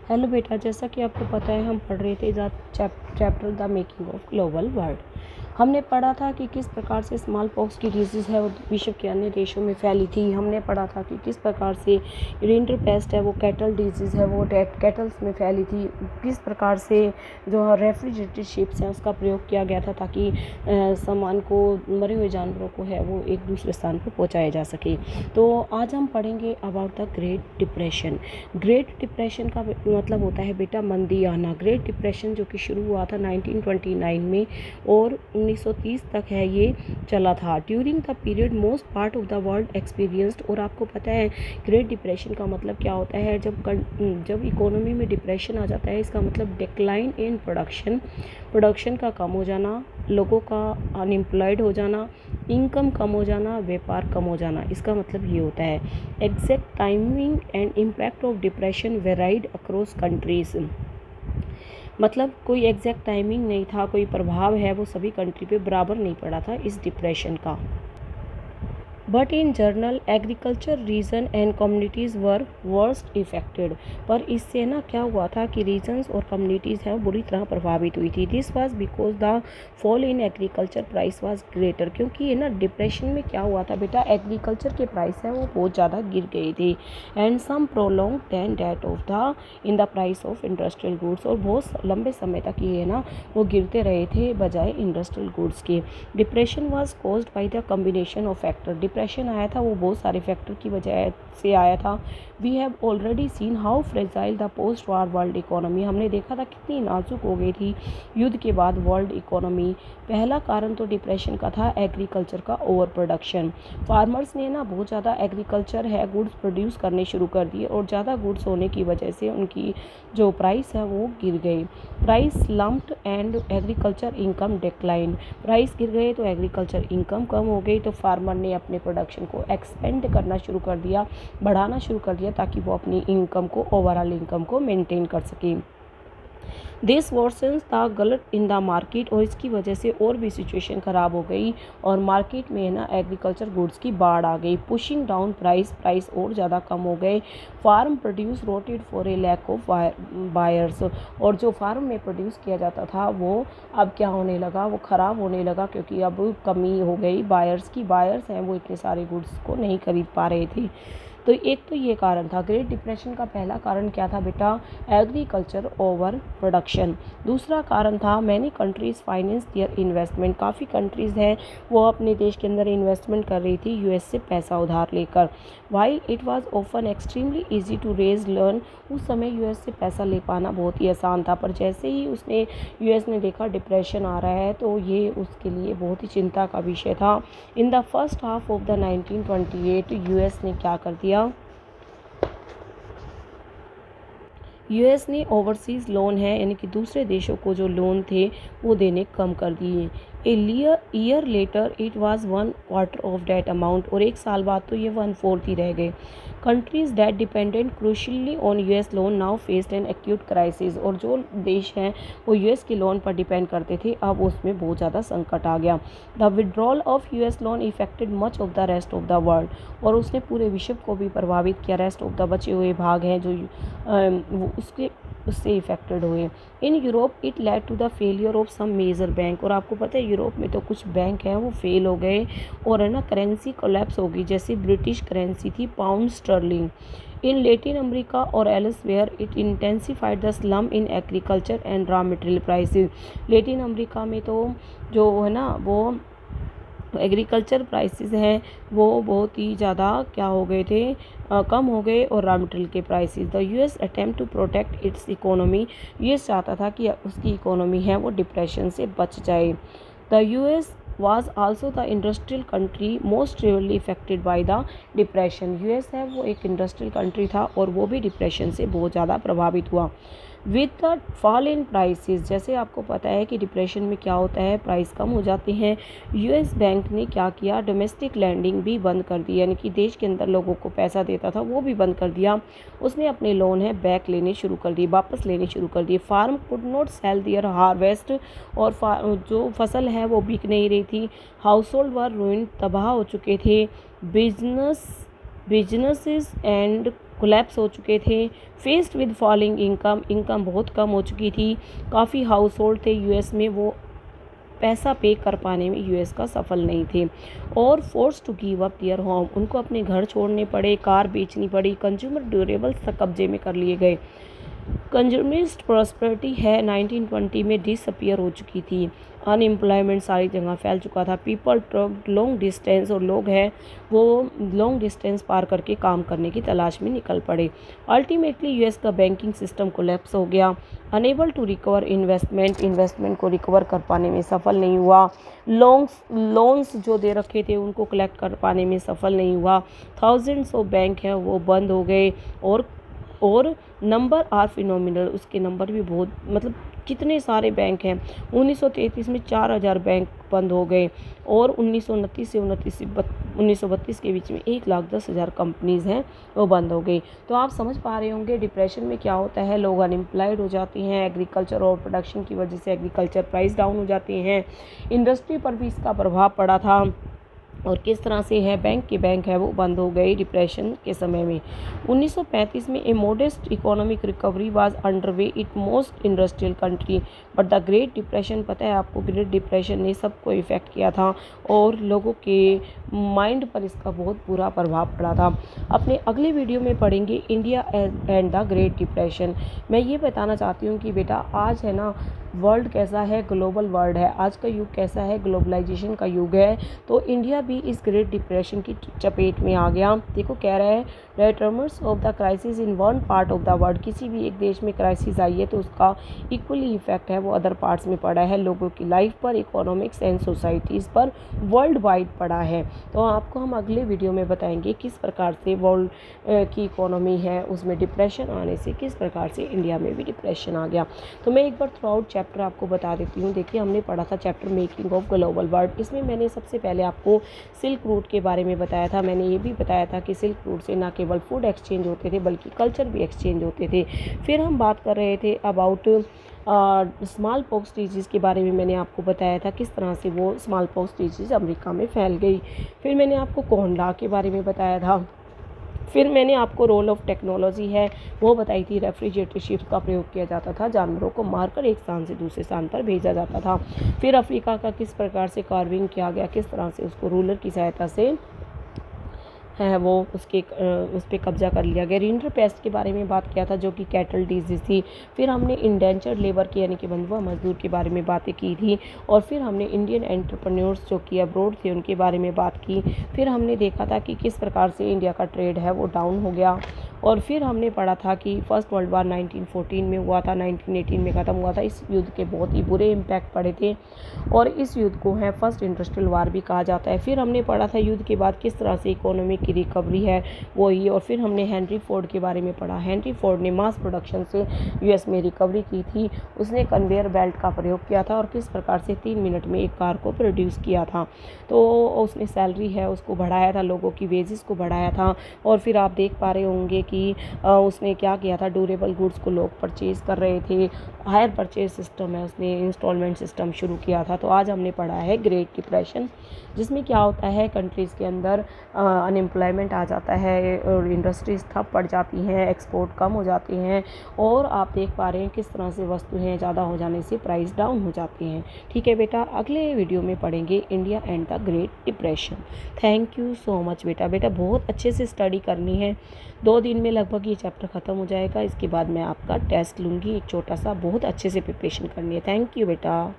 Hello बेटा, जैसा कि आपको पता है हम पढ़ रहे थे chapter the making of global world. हमने पढ़ा था कि किस प्रकार से स्मॉल पॉक्स की डिजीज़ है वो विश्व के अन्य देशों में फैली थी। हमने पढ़ा था कि किस प्रकार से रिंडरपेस्ट है वो कैटल डिजीज़ है वो कैटल्स में फैली थी। किस प्रकार से जो रेफ्रिजरेटेड शिप्स हैं उसका प्रयोग किया गया था ताकि सामान को, मरे हुए जानवरों को है वो एक दूसरे स्थान पर पहुँचाया जा सके। तो आज हम पढ़ेंगे about the great depression. Great depression का मतलब होता है बेटा मंदी आना। ग्रेट डिप्रेशन जो कि शुरू हुआ था 1929 में और 1930 तक है ये चला था। During the period most part of the world experienced, और आपको पता है ग्रेट डिप्रेशन का मतलब क्या होता है। जब इकोनॉमी में डिप्रेशन आ जाता है इसका मतलब डिक्लाइन इन प्रोडक्शन का कम हो जाना, लोगों का अनएम्प्लॉयड हो जाना, इनकम कम हो जाना, व्यापार कम हो जाना। इसका मतलब ये होता है। Exact timing and impact of depression varied across countries, मतलब कोई एग्जैक्ट टाइमिंग नहीं था, कोई प्रभाव है वो सभी कंट्री पे बराबर नहीं पड़ा था इस डिप्रेशन का। But in general agriculture region and communities were worst affected, पर इससे ना क्या हुआ था कि रीजन्स और कम्युनिटीज़ हैं बुरी तरह प्रभावित हुई थी। This was because the fall in agriculture price was greater, क्योंकि ये ना डिप्रेशन में क्या हुआ था बेटा, एग्रीकल्चर के प्राइस हैं वो बहुत ज़्यादा गिर गए थे and some prolong than date of the in the price of industrial goods, और बहुत लंबे समय तक ये ना वो गिरते रहे थे बजाय इंडस्ट्रियल गुड्स के। Depression was caused by the combination of factor, depression आया था वो बहुत सारे फैक्टर की वजह से आया था। We have already seen how fragile the post war world economy, हमने देखा था कितनी नाजुक हो गई थी युद्ध के बाद वर्ल्ड इकोनॉमी। पहला कारण तो डिप्रेशन का था एग्रीकल्चर का ओवर प्रोडक्शन। फार्मर्स ने ना बहुत ज़्यादा एग्रीकल्चर है गुड्स प्रोड्यूस करने शुरू कर दिए और ज़्यादा गुड्स होने की वजह से उनकी जो प्राइस है वो गिर गई। Price lumped and agriculture income decline, price गिर गए तो एग्रीकल्चर इनकम कम हो गई, तो फार्मर ने अपने प्रोडक्शन को एक्सपेंड करना शुरू कर दिया, बढ़ाना शुरू कर दिया ताकि वो अपनी इनकम को, ओवरऑल इनकम को मेंटेन कर सके। दिस वर्सन्स द गलत इन द मार्केट, और इसकी वजह से और भी सिचुएशन ख़राब हो गई और मार्केट में ना एग्रीकल्चर गुड्स की बाढ़ आ गई। पुशिंग डाउन प्राइस और ज़्यादा कम हो गए। Farm produce rotted for a lack of buyers, और जो फार्म में प्रोड्यूस किया जाता था वो अब क्या होने लगा, वो ख़राब होने लगा क्योंकि अब कमी हो गई बायर्स की। बायर्स हैं वो इतने सारे गुड्स को नहीं खरीद पा रहे थे। तो एक तो ये कारण था। ग्रेट डिप्रेशन का पहला कारण क्या था बेटा, एग्रीकल्चर ओवर प्रोडक्शन। दूसरा कारण था many countries finance their investment, काफ़ी कंट्रीज़ हैं वो अपने देश के अंदर इन्वेस्टमेंट कर रही थी यूएस से पैसा उधार लेकर। While it was often extremely easy to raise loan, उस समय यूएस से पैसा ले पाना बहुत ही आसान था, पर जैसे ही यूएस ने देखा डिप्रेशन आ रहा है तो ये उसके लिए बहुत ही चिंता का विषय था। In the first half of the 1928 US ने क्या कर दिया, यूएस ने ओवरसीज़ लोन है यानी कि दूसरे देशों को जो लोन थे वो देने कम कर दिए। A year later it was 1/4 of that amount, और एक साल बाद तो ये 1/4 ही रह गए। Countries that dependent crucially on US loan now faced an acute crisis, और जो देश हैं वो यूएस के लोन पर डिपेंड करते थे अब उसमें बहुत ज़्यादा संकट आ गया। The withdrawal of US loan affected much of the rest of the world, और उसने पूरे विश्व को भी प्रभावित किया। रेस्ट ऑफ द बचे हुए भाग हैं जो उससे इफेक्टेड हुए। In Europe it led to the failure of some major bank, और आपको पता है यूरोप में तो कुछ बैंक हैं वो फेल हो गए और है ना करेंसी कोलैप्स हो गई, जैसे ब्रिटिश करेंसी थी पाउंड स्टर्लिंग। इन लेटिन अमेरिका और elsewhere it intensified the slum in agriculture and raw material prices. Latin America में तो जो है ना वो एग्रीकल्चर प्राइसेस हैं वो बहुत ही ज़्यादा क्या हो गए थे, कम हो गए, और रॉ मटेरियल के prices. The US attempt to protect its economy, US चाहता था कि उसकी इकोनॉमी है वो डिप्रेशन से बच जाए। The US was also the industrial country most severely affected by the depression, US है वो एक इंडस्ट्रियल कंट्री था और वो भी डिप्रेशन से बहुत ज़्यादा प्रभावित हुआ। With the fall in prices, जैसे आपको पता है कि डिप्रेशन में क्या होता है, प्राइस कम हो जाते हैं। यूएस बैंक ने क्या किया, डोमेस्टिक लैंडिंग भी बंद कर दी, यानी कि देश के अंदर लोगों को पैसा देता था वो भी बंद कर दिया। उसने अपने लोन है बैक लेने शुरू कर दिए, वापस लेने शुरू कर दिए। Farm could not sell their harvest, और जो फसल है वो बिक नहीं रही थी। हाउस होल्ड वर रूइन, तबाह हो चुके थे। बिजनेस बिजनेसेस एंड कोलैप्स हो चुके थे। फेस्ड विद फॉलिंग इनकम बहुत कम हो चुकी थी। काफ़ी हाउस होल्ड थे यूएस में, वो पैसा पे कर पाने में यूएस का सफल नहीं थे। और force to give up their home, उनको अपने घर छोड़ने पड़े, कार बेचनी पड़ी, कंज्यूमर ड्यूरेबल्स तक कब्जे में कर लिए गए। कंज्यूमरिस्ट प्रॉस्पेरिटी है 1920 में डिसअपियर हो चुकी थी। अनएम्प्लॉयमेंट सारी जगह फैल चुका था। पीपल ट्रक लॉन्ग डिस्टेंस, और लोग हैं वो लॉन्ग डिस्टेंस पार करके काम करने की तलाश में निकल पड़े। अल्टीमेटली यूएस का बैंकिंग सिस्टम कोलैप्स हो गया। अनेबल टू रिकवर इन्वेस्टमेंट को रिकवर कर पाने में सफल नहीं हुआ। लोन्स जो दे रखे थे उनको कलेक्ट कर पाने में सफल नहीं हुआ। थाउजेंड्स ऑफ बैंक हैं वो बंद हो गए। और नंबर आर फिनोमिनल, उसके नंबर भी बहुत, मतलब कितने सारे बैंक हैं। 1933 में 4000 बैंक बंद हो गए। और 1929 से 1932 के बीच में 1,10,000 कंपनीज़ हैं वो बंद हो गई। तो आप समझ पा रहे होंगे डिप्रेशन में क्या होता है। लोग अनएम्प्लॉयड हो जाते हैं, एग्रीकल्चर और प्रोडक्शन की वजह से एग्रीकल्चर प्राइस डाउन हो जाते हैं। इंडस्ट्री पर भी इसका प्रभाव पड़ा था। और किस तरह से है, बैंक है वो बंद हो गई डिप्रेशन के समय में। 1935 में a modest economic recovery was underway it most industrial country, but the great depression, पता है आपको, ग्रेट डिप्रेशन ने सबको इफ़ेक्ट किया था और लोगों के माइंड पर इसका बहुत बुरा प्रभाव पड़ा था। अपने अगले वीडियो में पढ़ेंगे India and the great depression. मैं ये बताना चाहती हूँ कि बेटा आज है ना, वर्ल्ड कैसा है, ग्लोबल वर्ल्ड है, आज का युग कैसा है, ग्लोबलाइजेशन का युग है। तो इंडिया भी इस ग्रेट डिप्रेशन की चपेट में आ गया। देखो कह रहा है returners of the crisis in one part of the world, किसी भी एक देश में क्राइसिस आई है तो उसका इक्वली इफेक्ट है वो अदर पार्ट्स में पड़ा है, लोगों की लाइफ पर, इकोनॉमिक्स एंड सोसाइटीज़ पर वर्ल्ड वाइड पड़ा है। तो आपको हम अगले वीडियो में बताएंगे किस प्रकार से वर्ल्ड की इकोनॉमी है उसमें डिप्रेशन आने से किस प्रकार से इंडिया में भी डिप्रेशन आ गया। तो मैं एक बार थ्रू आउट चैप्टर आपको बता देती हूँ। देखिए हमने पढ़ा था chapter making of global world. इसमें मैंने सबसे पहले आपको सिल्क रूट के बारे में बताया था। मैंने ये भी बताया था कि सिल्क रूट से ना केवल फूड एक्सचेंज होते थे बल्कि कल्चर भी एक्सचेंज होते थे। फिर हम बात कर रहे थे अबाउट स्मॉल पॉक्स डिजीज़ के बारे में। मैंने आपको बताया था किस तरह से वो स्मॉल पॉक्स डिजीज़ अमेरिका में फैल गई। फिर मैंने आपको कोहंडा के बारे में बताया था। फिर मैंने आपको रोल ऑफ टेक्नोलॉजी है वो बताई थी। रेफ्रिजरेटर शिप्स का प्रयोग किया जाता था, जानवरों को मारकर एक स्थान से दूसरे स्थान पर भेजा जाता था। फिर अफ्रीका का किस प्रकार से कार्विंग किया गया, किस तरह से उसको रूलर की सहायता से है वो उस पर कब्जा कर लिया गया। रिंडर पेस्ट के बारे में बात किया था जो कि कैटल डिजीज़ थी। फिर हमने इंडेंचर्ड लेबर की यानी कि बंधुआ मजदूर के बारे में बातें की थी। और फिर हमने इंडियन एंटरप्रेन्योर्स जो कि अब्रोड थे उनके बारे में बात की। फिर हमने देखा था कि किस प्रकार से इंडिया का ट्रेड है वो डाउन हो गया। और फिर हमने पढ़ा था कि फर्स्ट वर्ल्ड वार 1914 में हुआ था, 1918 में ख़त्म हुआ था। इस युद्ध के बहुत ही बुरे इम्पैक्ट पड़े थे और इस युद्ध को है फर्स्ट इंडस्ट्रियल वार भी कहा जाता है। फिर हमने पढ़ा था युद्ध के बाद किस तरह से इकोनॉमी की रिकवरी है वो ही। और फिर हमने हेनरी फोर्ड के बारे में पढ़ा। हेनरी फोर्ड ने मास प्रोडक्शन से यूएस में रिकवरी की थी। उसने कन्वेयर बेल्ट का प्रयोग किया था और किस प्रकार से 3 मिनट में एक कार को प्रोड्यूस किया था। तो उसने सैलरी है उसको बढ़ाया था, लोगों की वेजेस को बढ़ाया था। और फिर आप देख पा रहे होंगे कि उसने क्या किया था, ड्यूरेबल गुड्स को लोग परचेज़ कर रहे थे। हायर परचेज सिस्टम है, उसने इंस्टॉलमेंट सिस्टम शुरू किया था। तो आज हमने पढ़ा है ग्रेट डिप्रेशन, जिसमें क्या होता है कंट्रीज़ के अंदर अनएम्प्लॉयमेंट आ जाता है और इंडस्ट्रीज ठप पड़ जाती हैं, एक्सपोर्ट कम हो जाते हैं। और आप देख पा रहे हैं किस तरह से वस्तुएं ज़्यादा हो जाने से प्राइस डाउन हो जाती हैं। ठीक है बेटा, अगले वीडियो में पढ़ेंगे India and the great depression. Thank you so much बेटा। बेटा बहुत अच्छे से स्टडी करनी है, 2 दिन में लगभग ये चैप्टर ख़त्म हो जाएगा। इसके बाद मैं आपका टेस्ट लूँगी, एक छोटा सा, बहुत अच्छे से प्रिपरेशन करनी है। थैंक यू बेटा।